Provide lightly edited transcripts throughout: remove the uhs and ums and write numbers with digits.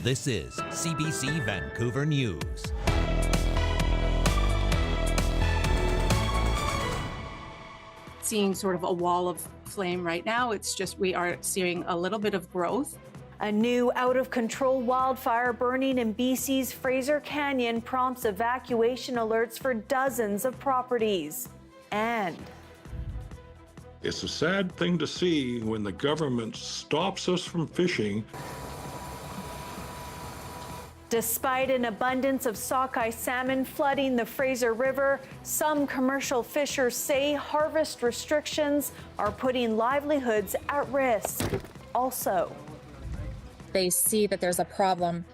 This is CBC Vancouver News. Seeing sort of a wall of flame right now. It's just we are seeing a little bit of growth. A new out-of-control wildfire burning in BC's Fraser Canyon prompts evacuation alerts for dozens of properties. And it's a sad thing to see when the government stops us from fishing. Despite an abundance of sockeye salmon flooding the Fraser River, some commercial fishers say harvest restrictions are putting livelihoods at risk. Also, they see that there's a problem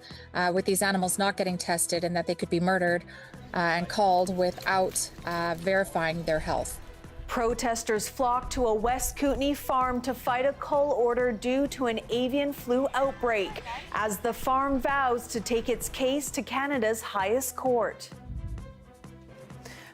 with these animals not getting tested and that they could be murdered and called without verifying their health. Protesters flocked to a West Kootenay farm to fight a cull order due to an avian flu outbreak, as the farm vows to take its case to Canada's highest court.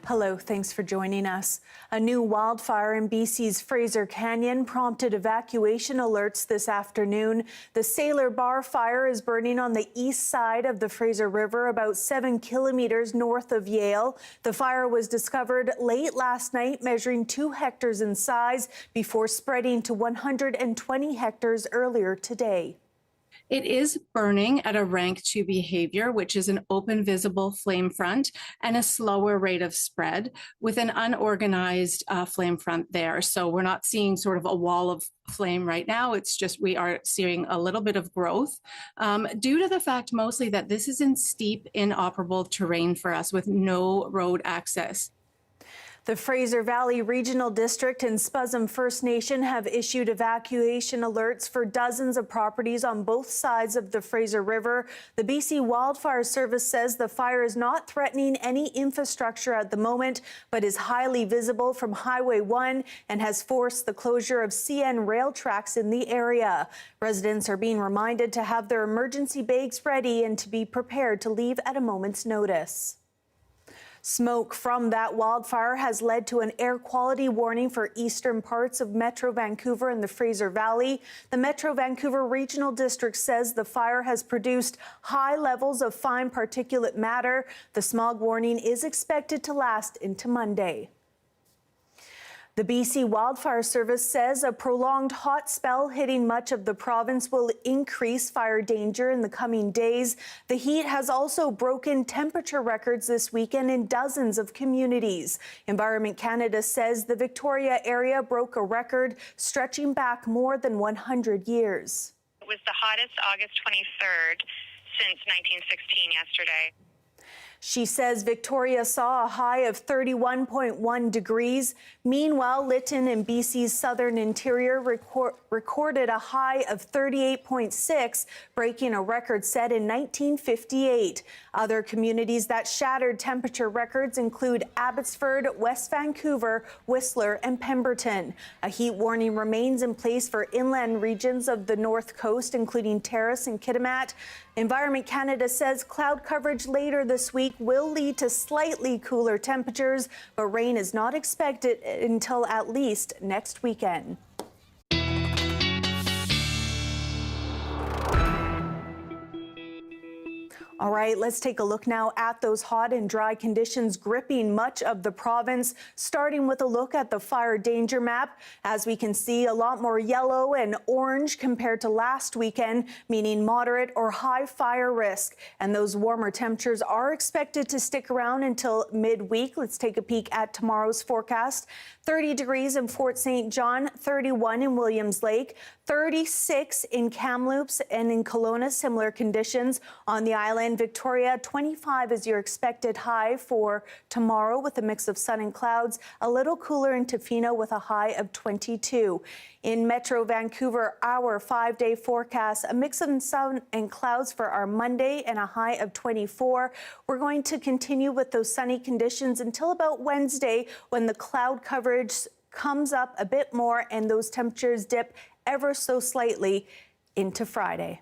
Hello, thanks for joining us. A new wildfire in BC's Fraser Canyon prompted evacuation alerts this afternoon. The Sailor Bar fire is burning on the east side of the Fraser River, about 7 kilometers north of Yale. The fire was discovered late last night, measuring 2 hectares in size, before spreading to 120 hectares earlier today. It is burning at a rank 2 behavior, which is an open visible flame front and a slower rate of spread with an unorganized flame front there. So we're not seeing sort of a wall of flame right now. It's just we are seeing a little bit of growth due to the fact mostly that this is in steep, inoperable terrain for us with no road access. The Fraser Valley Regional District and Spuzum First Nation have issued evacuation alerts for dozens of properties on both sides of the Fraser River. The BC Wildfire Service says the fire is not threatening any infrastructure at the moment, but is highly visible from Highway 1 and has forced the closure of CN rail tracks in the area. Residents are being reminded to have their emergency bags ready and to be prepared to leave at a moment's notice. Smoke from that wildfire has led to an air quality warning for eastern parts of Metro Vancouver and the Fraser Valley. The Metro Vancouver Regional District says the fire has produced high levels of fine particulate matter. The smog warning is expected to last into Monday. The BC Wildfire Service says a prolonged hot spell hitting much of the province will increase fire danger in the coming days. The heat has also broken temperature records this weekend in dozens of communities. Environment Canada says the Victoria area broke a record stretching back more than 100 years. It was the hottest August 23rd since 1916 yesterday. She says Victoria saw a high of 31.1 degrees. Meanwhile, Lytton in BC's southern interior recorded a high of 38.6, breaking a record set in 1958. Other communities that shattered temperature records include Abbotsford, West Vancouver, Whistler, and Pemberton. A heat warning remains in place for inland regions of the North Coast, including Terrace and Kitimat. Environment Canada says cloud coverage later this week will lead to slightly cooler temperatures, but rain is not expected until at least next weekend. All right, let's take a look now at those hot and dry conditions gripping much of the province, starting with a look at the fire danger map. As we can see, a lot more yellow and orange compared to last weekend, meaning moderate or high fire risk. And those warmer temperatures are expected to stick around until midweek. Let's take a peek at tomorrow's forecast. 30 degrees in Fort St. John, 31 in Williams Lake, 36 in Kamloops and in Kelowna, similar conditions. On the island, Victoria, 25 is your expected high for tomorrow with a mix of sun and clouds. A little cooler in Tofino with a high of 22. In Metro Vancouver, our 5-day forecast, a mix of sun and clouds for our Monday and a high of 24. We're going to continue with those sunny conditions until about Wednesday when the cloud coverage comes up a bit more and those temperatures dip ever so slightly into Friday.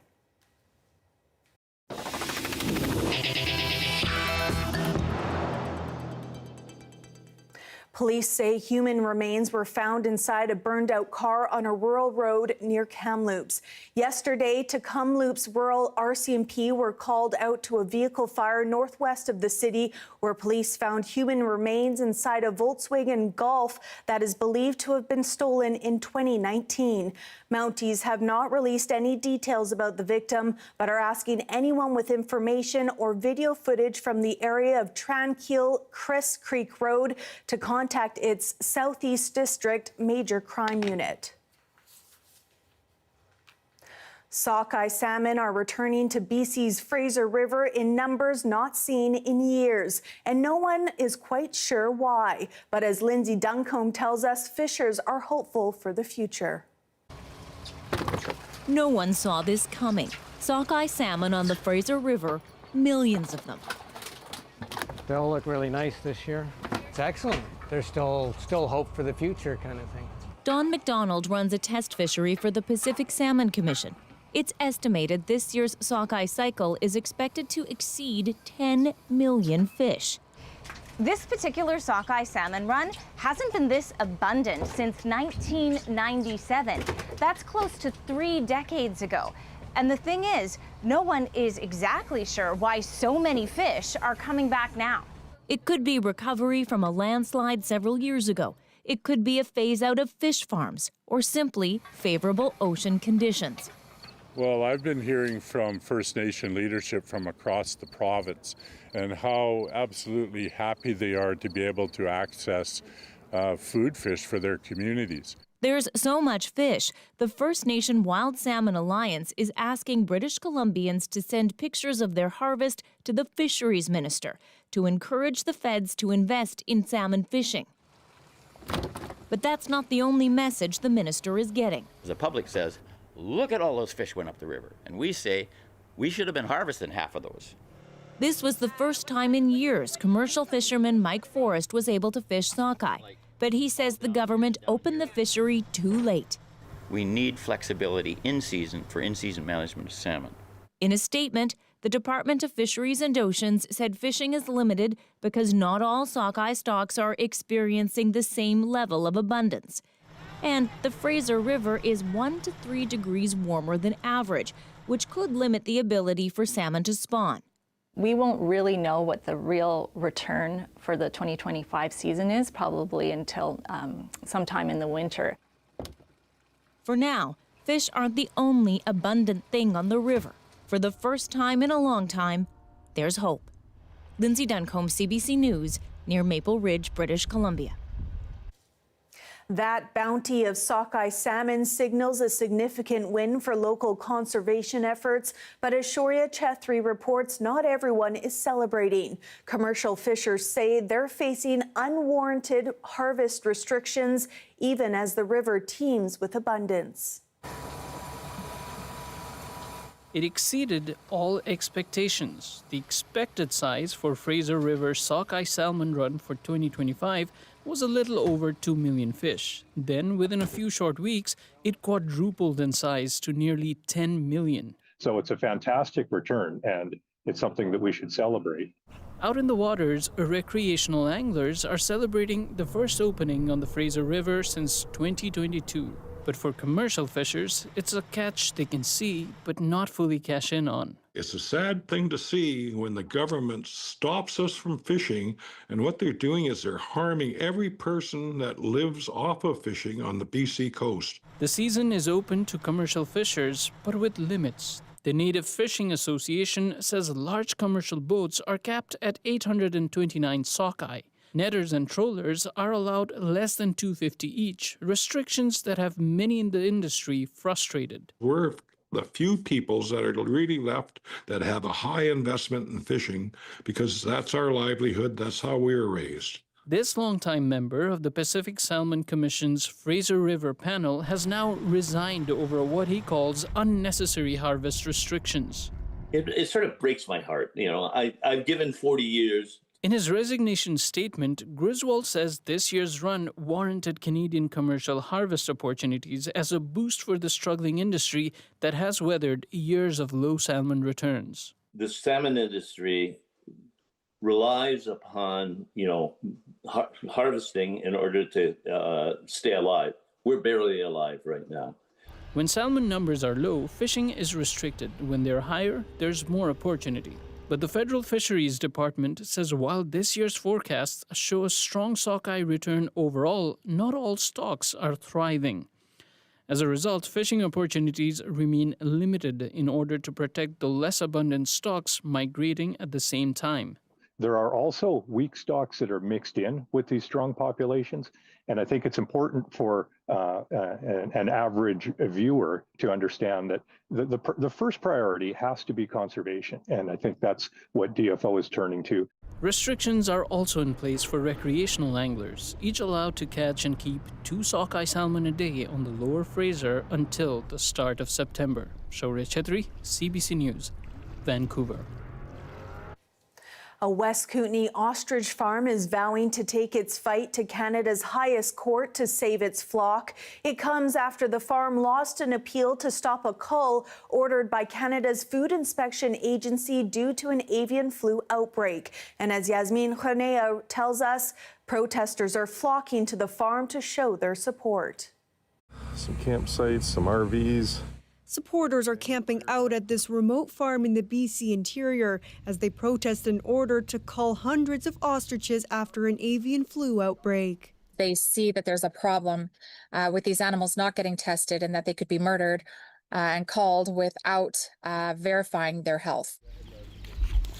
Police say human remains were found inside a burned-out car on a rural road near Kamloops. Yesterday, to Kamloops rural RCMP were called out to a vehicle fire northwest of the city where police found human remains inside a Volkswagen Golf that is believed to have been stolen in 2019. Mounties have not released any details about the victim, but are asking anyone with information or video footage from the area of Tranquil Chris Creek Road to contact its Southeast District Major Crime Unit. Sockeye salmon are returning to BC's Fraser River in numbers not seen in years, and no one is quite sure why. But as Lindsay Duncombe tells us, fishers are hopeful for the future. No one saw this coming. Sockeye salmon on the Fraser River, millions of them. They all look really nice this year. It's excellent. There's still hope for the future kind of thing. Don McDonald runs a test fishery for the Pacific Salmon Commission. It's estimated this year's sockeye cycle is expected to exceed 10 million fish. This particular sockeye salmon run hasn't been this abundant since 1997. That's close to 3 decades ago. And the thing is, no one is exactly sure why so many fish are coming back now. It could be recovery from a landslide several years ago. It could be a phase out of fish farms, or simply favorable ocean conditions. Well, I've been hearing from First Nation leadership from across the province and how absolutely happy they are to be able to access food fish for their communities. There's so much fish. The First Nation Wild Salmon Alliance is asking British Columbians to send pictures of their harvest to the fisheries minister to encourage the feds to invest in salmon fishing. But that's not the only message the minister is getting. The public says, look at all those fish went up the river. And we say, we should have been harvesting half of those. This was the first time in years commercial fisherman Mike Forrest was able to fish sockeye. But he says the government opened the fishery too late. We need flexibility in season for in-season management of salmon. In a statement, the Department of Fisheries and Oceans said fishing is limited because not all sockeye stocks are experiencing the same level of abundance. And the Fraser River is 1 to 3 degrees warmer than average, which could limit the ability for salmon to spawn. We won't really know what the real return for the 2025 season is, probably until sometime in the winter. For now, fish aren't the only abundant thing on the river. For the first time in a long time, there's hope. Lindsay Duncombe, CBC News, near Maple Ridge, British Columbia. That bounty of sockeye salmon signals a significant win for local conservation efforts, but as Shoria Chethri reports, not everyone is celebrating. Commercial fishers say they're facing unwarranted harvest restrictions, even as the river teems with abundance. It exceeded all expectations. The expected size for Fraser River sockeye salmon run for 2025 was a little over 2 million fish. Then, within a few short weeks, it quadrupled in size to nearly 10 million. So it's a fantastic return, and it's something that we should celebrate. Out in the waters, recreational anglers are celebrating the first opening on the Fraser River since 2022. But for commercial fishers, it's a catch they can see, but not fully cash in on. It's a sad thing to see when the government stops us from fishing, and what they're doing is they're harming every person that lives off of fishing on the BC coast. The season is open to commercial fishers, but with limits. The Native Fishing Association says large commercial boats are capped at 829 sockeye. Netters and trollers are allowed less than 250 each, restrictions that have many in the industry frustrated. We're the few peoples that are really left that have a high investment in fishing because that's our livelihood, that's how we were raised. This longtime member of the Pacific Salmon Commission's Fraser River panel has now resigned over what he calls unnecessary harvest restrictions. It sort of breaks my heart. You know, I've given 40 years. In his resignation statement, Griswold says this year's run warranted Canadian commercial harvest opportunities as a boost for the struggling industry that has weathered years of low salmon returns. The salmon industry relies upon, harvesting in order to stay alive. We're barely alive right now. When salmon numbers are low, fishing is restricted. When they're higher, there's more opportunity. But the Federal Fisheries Department says while this year's forecasts show a strong sockeye return overall, not all stocks are thriving. As a result, fishing opportunities remain limited in order to protect the less abundant stocks migrating at the same time. There are also weak stocks that are mixed in with these strong populations. And I think it's important for an average viewer to understand that the first priority has to be conservation. And I think that's what DFO is turning to. Restrictions are also in place for recreational anglers, each allowed to catch and keep 2 sockeye salmon a day on the lower Fraser until the start of September. Shaurya Chetri, CBC News, Vancouver. A West Kootenay ostrich farm is vowing to take its fight to Canada's highest court to save its flock. It comes after the farm lost an appeal to stop a cull ordered by Canada's Food Inspection Agency due to an avian flu outbreak. And as Yasmin Khanea tells us, protesters are flocking to the farm to show their support. Some campsites, some RVs. Supporters are camping out at this remote farm in the BC interior as they protest an order to cull hundreds of ostriches after an avian flu outbreak. They see that there's a problem with these animals not getting tested and that they could be murdered and culled without verifying their health.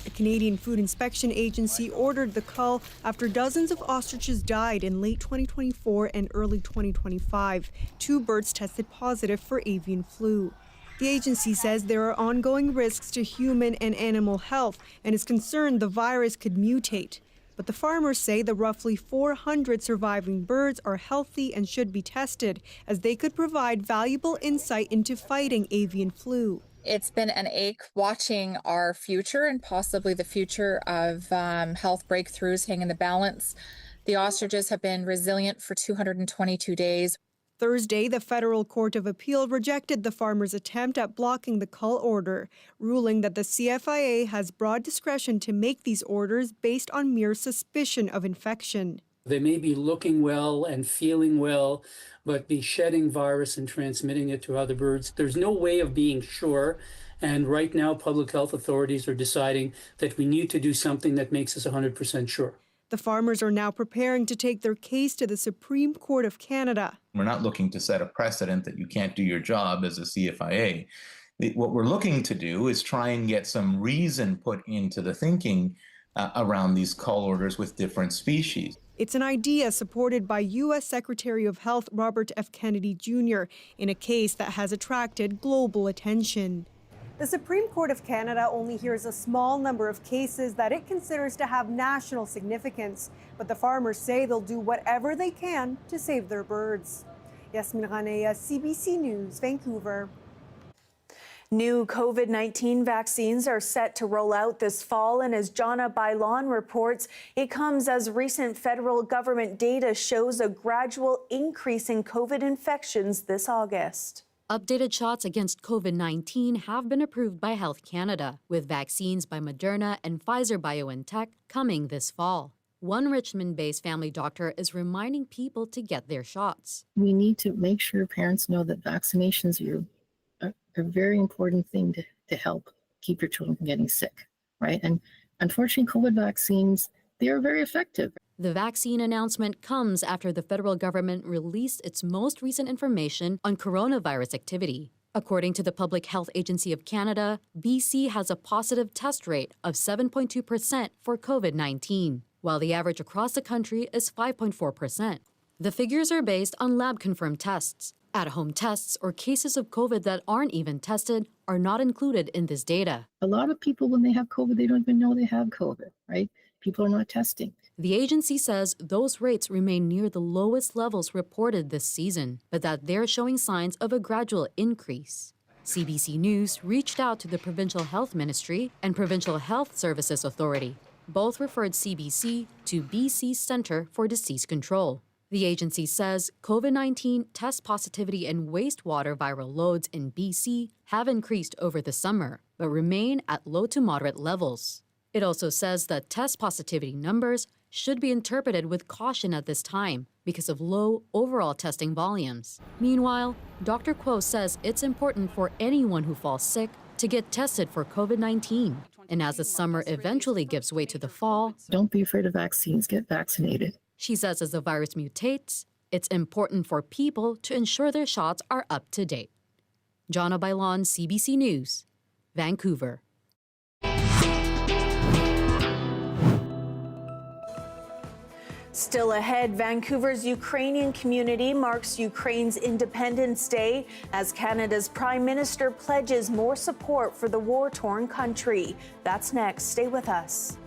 The Canadian Food Inspection Agency ordered the cull after dozens of ostriches died in late 2024 and early 2025. 2 birds tested positive for avian flu. The agency says there are ongoing risks to human and animal health and is concerned the virus could mutate. But the farmers say the roughly 400 surviving birds are healthy and should be tested, as they could provide valuable insight into fighting avian flu. It's been an ache watching our future and possibly the future of health breakthroughs hang in the balance. The ostriches have been resilient for 222 days. Thursday, the Federal Court of Appeal rejected the farmers' attempt at blocking the cull order, ruling that the CFIA has broad discretion to make these orders based on mere suspicion of infection. They may be looking well and feeling well, but be shedding virus and transmitting it to other birds. There's no way of being sure. And right now, public health authorities are deciding that we need to do something that makes us 100% sure. The farmers are now preparing to take their case to the Supreme Court of Canada. We're not looking to set a precedent that you can't do your job as a CFIA. What we're looking to do is try and get some reason put into the thinking around these cull orders with different species. It's an idea supported by U.S. Secretary of Health Robert F. Kennedy Jr. in a case that has attracted global attention. The Supreme Court of Canada only hears a small number of cases that it considers to have national significance, but the farmers say they'll do whatever they can to save their birds. Yasmin Khanea, CBC News, Vancouver. New COVID-19 vaccines are set to roll out this fall, and as Jana Bailon reports, it comes as recent federal government data shows a gradual increase in COVID infections this August. Updated shots against COVID-19 have been approved by Health Canada, with vaccines by Moderna and Pfizer-BioNTech coming this fall. One Richmond-based family doctor is reminding people to get their shots. We need to make sure parents know that vaccinations are a very important thing to help keep your children from getting sick, right? And unfortunately, COVID vaccines, they are very effective. The vaccine announcement comes after the federal government released its most recent information on coronavirus activity. According to the Public Health Agency of Canada, BC has a positive test rate of 7.2% for COVID-19, while the average across the country is 5.4%. The figures are based on lab-confirmed tests. At-home tests or cases of COVID that aren't even tested are not included in this data. A lot of people, when they have COVID, they don't even know they have COVID, right? People are not testing. The agency says those rates remain near the lowest levels reported this season, but that they're showing signs of a gradual increase. CBC News reached out to the Provincial Health Ministry and Provincial Health Services Authority. Both referred CBC to BC's Centre for Disease Control. The agency says COVID-19 test positivity and wastewater viral loads in BC have increased over the summer, but remain at low to moderate levels. It also says that test positivity numbers should be interpreted with caution at this time because of low overall testing volumes. Meanwhile, Dr. Kuo says it's important for anyone who falls sick to get tested for COVID-19. And as the summer eventually gives way to the fall, don't be afraid of vaccines, get vaccinated. She says as the virus mutates, it's important for people to ensure their shots are up to date. Jonna Bailon, CBC News, Vancouver. Still ahead, Vancouver's Ukrainian community marks Ukraine's Independence Day as Canada's Prime Minister pledges more support for the war-torn country. That's next. Stay with us.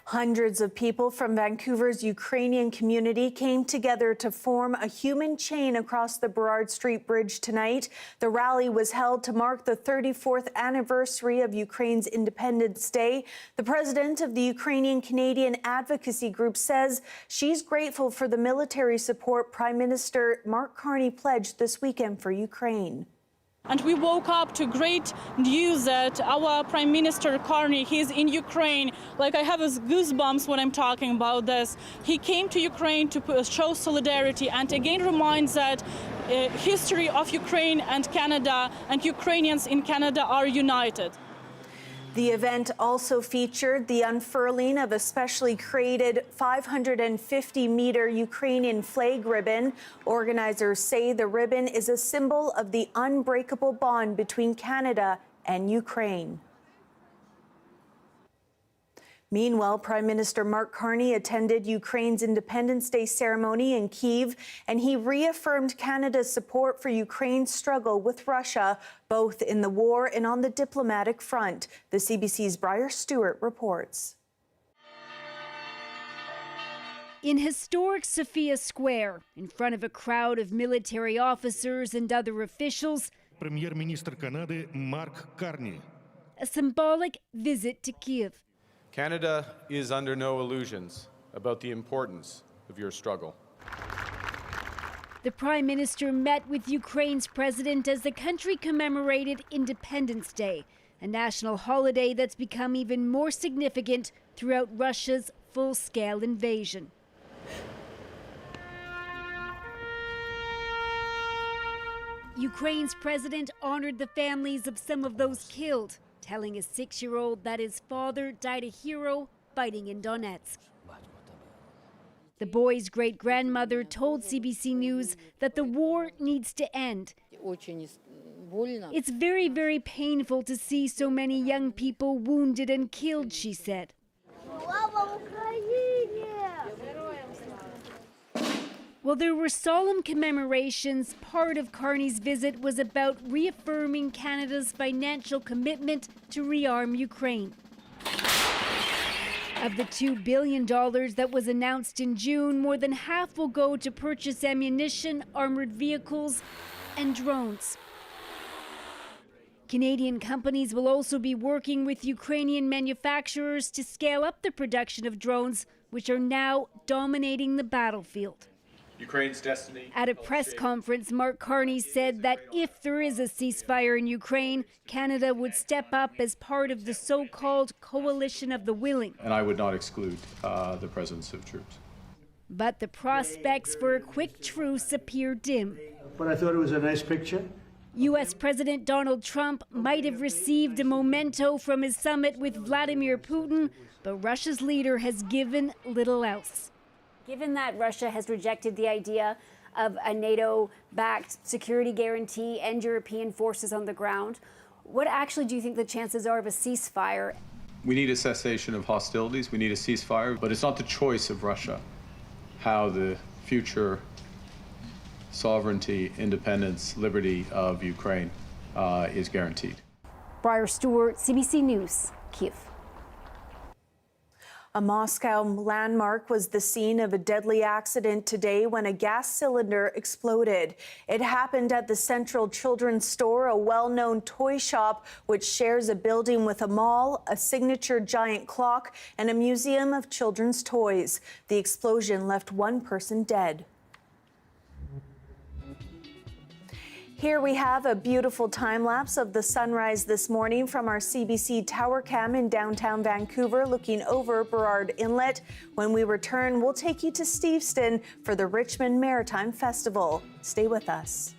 Hundreds of people from Vancouver's Ukrainian community came together to form a human chain across the Burrard Street Bridge tonight. The rally was held to mark the 34th anniversary of Ukraine's Independence Day. The president of the Ukrainian Canadian Advocacy Group says she's grateful for the military support Prime Minister Mark Carney pledged this weekend for Ukraine. And we woke up to great news that our Prime Minister Carney, he's in Ukraine. Like, I have goosebumps when I'm talking about this. He came to Ukraine to show solidarity and again reminds that history of Ukraine and Canada and Ukrainians in Canada are united. The event also featured the unfurling of a specially created 550-meter Ukrainian flag ribbon. Organizers say the ribbon is a symbol of the unbreakable bond between Canada and Ukraine. Meanwhile, Prime Minister Mark Carney attended Ukraine's Independence Day ceremony in Kyiv, and he reaffirmed Canada's support for Ukraine's struggle with Russia, both in the war and on the diplomatic front. The CBC's Briar Stewart reports. In historic Sofia Square, in front of a crowd of military officers and other officials, Прем'єр-міністр Канади Марк Карні. a symbolic visit to Kyiv. Canada is under no illusions about the importance of your struggle. The Prime Minister met with Ukraine's president as the country commemorated Independence Day, a national holiday that's become even more significant throughout Russia's full-scale invasion. Ukraine's president honored the families of some of those killed, telling a 6-year-old that his father died a hero fighting in Donetsk. The boy's great-grandmother told CBC News that the war needs to end. It's very, very painful to see so many young people wounded and killed, she said. While there were solemn commemorations, part of Carney's visit was about reaffirming Canada's financial commitment to rearm Ukraine. Of the $2 billion that was announced in June, more than half will go to purchase ammunition, armored vehicles, and drones. Canadian companies will also be working with Ukrainian manufacturers to scale up the production of drones, which are now dominating the battlefield. Ukraine's destiny. At a press conference, Mark Carney said that if there is a ceasefire in Ukraine, Canada would step up as part of the so-called coalition of the willing. And I would not exclude the presence of troops. But the prospects for a quick truce appear dim. But I thought it was a nice picture. U.S. President Donald Trump might have received a memento from his summit with Vladimir Putin, but Russia's leader has given little else. Given that Russia has rejected the idea of a NATO-backed security guarantee and European forces on the ground, what actually do you think the chances are of a ceasefire? We need a cessation of hostilities. We need a ceasefire, but it's not the choice of Russia how the future sovereignty, independence, liberty of Ukraine is guaranteed. Briar Stewart, CBC News, Kyiv. A Moscow landmark was the scene of a deadly accident today when a gas cylinder exploded. It happened at the Central Children's Store, a well-known toy shop which shares a building with a mall, a signature giant clock, and a museum of children's toys. The explosion left one person dead. Here we have a beautiful time-lapse of the sunrise this morning from our CBC Tower Cam in downtown Vancouver, looking over Burrard Inlet. When we return, we'll take you to Steveston for the Richmond Maritime Festival. Stay with us.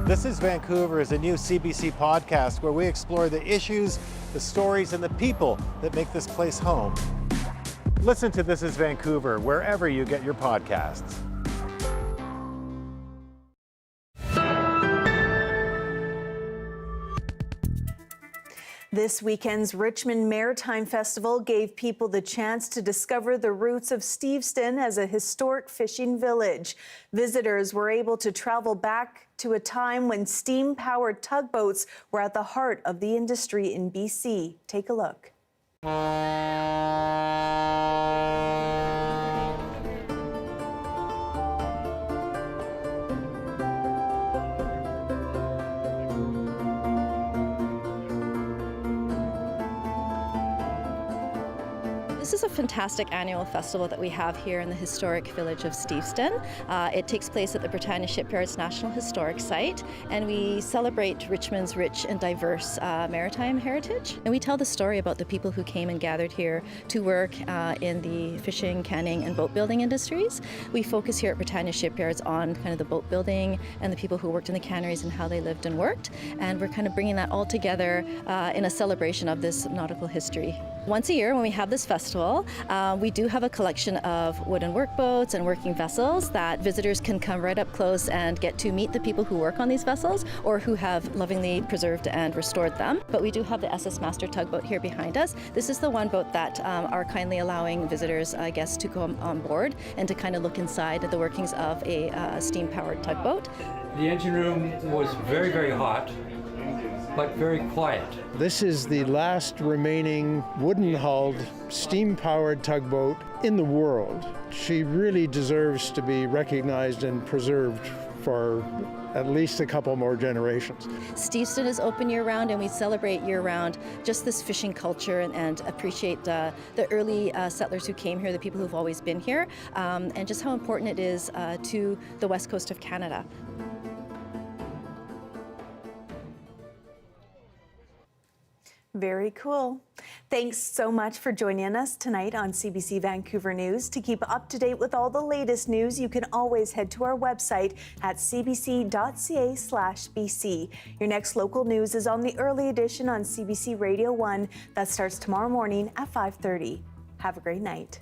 This is Vancouver is a new CBC podcast where we explore the issues, the stories, and the people that make this place home. Listen to This is Vancouver wherever you get your podcasts. This weekend's Richmond Maritime Festival gave people the chance to discover the roots of Steveston as a historic fishing village. Visitors were able to travel back to a time when steam-powered tugboats were at the heart of the industry in BC. Take a look. This is a fantastic annual festival that we have here in the historic village of Steveston. It takes place at the Britannia Shipyard's National Historic Site, and we celebrate Richmond's rich and diverse maritime heritage. And we tell the story about the people who came and gathered here to work in the fishing, canning, and boat building industries. We focus here at Britannia Shipyards on kind of the boat building and the people who worked in the canneries and how they lived and worked. And we're kind of bringing that all together in a celebration of this nautical history. Once a year when we have this festival, we do have a collection of wooden workboats and working vessels that visitors can come right up close and get to meet the people who work on these vessels or who have lovingly preserved and restored them. But we do have the SS Master tugboat here behind us. This is the one boat that are kindly allowing visitors, guests, to come on board and to kind of look inside the workings of a steam-powered tugboat. The engine room was very, very hot, but very quiet. This is the last remaining wooden-hulled, steam-powered tugboat in the world. She really deserves to be recognized and preserved for at least a couple more generations. Steveston is open year-round, and we celebrate year-round just this fishing culture and appreciate the early settlers who came here, the people who've always been here, and just how important it is to the west coast of Canada. Very cool. Thanks so much for joining us tonight on CBC Vancouver News. To keep up to date with all the latest news, you can always head to our website at cbc.ca/BC. Your next local news is on the early edition on CBC Radio 1 that starts tomorrow morning at 5:30. Have a great night.